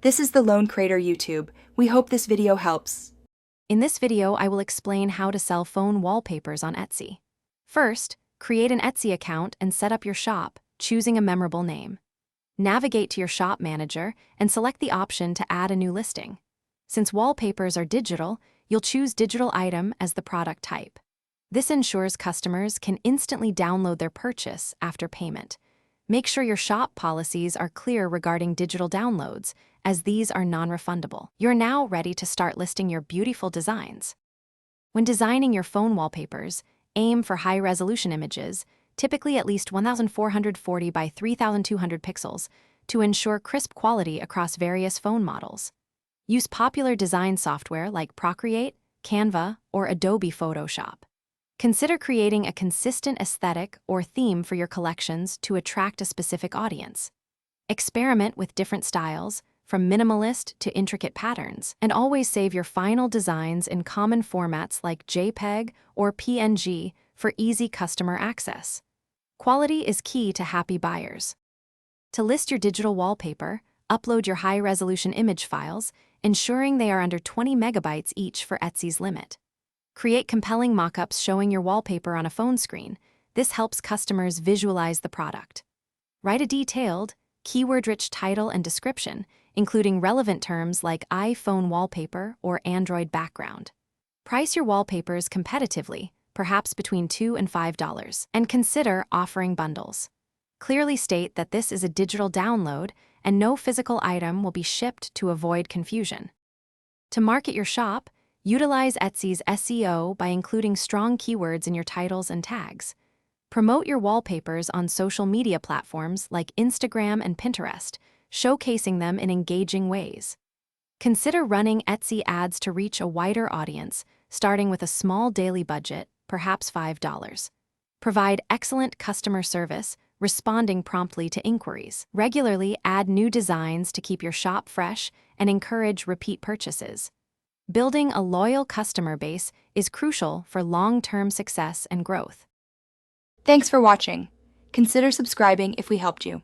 This is the Lone Crater YouTube. We hope this video helps. In this video, I will explain how to sell phone wallpapers on Etsy. First, create an Etsy account and set up your shop, choosing a memorable name. Navigate to your shop manager and select the option to add a new listing. Since wallpapers are digital, you'll choose digital item as the product type. This ensures customers can instantly download their purchase after payment. Make sure your shop policies are clear regarding digital downloads, as these are non-refundable. You're now ready to start listing your beautiful designs. When designing your phone wallpapers, aim for high-resolution images, typically at least 1440 by 3200 pixels, to ensure crisp quality across various phone models. Use popular design software like Procreate, Canva, or Adobe Photoshop. Consider creating a consistent aesthetic or theme for your collections to attract a specific audience. Experiment with different styles, from minimalist to intricate patterns, and always save your final designs in common formats like JPEG or PNG for easy customer access. Quality is key to happy buyers. To list your digital wallpaper, upload your high-resolution image files, ensuring they are under 20 megabytes each for Etsy's limit. Create compelling mock-ups showing your wallpaper on a phone screen. This helps customers visualize the product. Write a detailed, keyword-rich title and description, including relevant terms like iPhone wallpaper or Android background. Price your wallpapers competitively, perhaps between $2 and $5, and consider offering bundles. Clearly state that this is a digital download and no physical item will be shipped to avoid confusion. To market your shop, utilize Etsy's SEO by including strong keywords in your titles and tags. Promote your wallpapers on social media platforms like Instagram and Pinterest, showcasing them in engaging ways. Consider running Etsy ads to reach a wider audience, starting with a small daily budget, perhaps $5. Provide excellent customer service, responding promptly to inquiries. Regularly add new designs to keep your shop fresh and encourage repeat purchases. Building a loyal customer base is crucial for long-term success and growth. Thanks for watching. Consider subscribing if we helped you.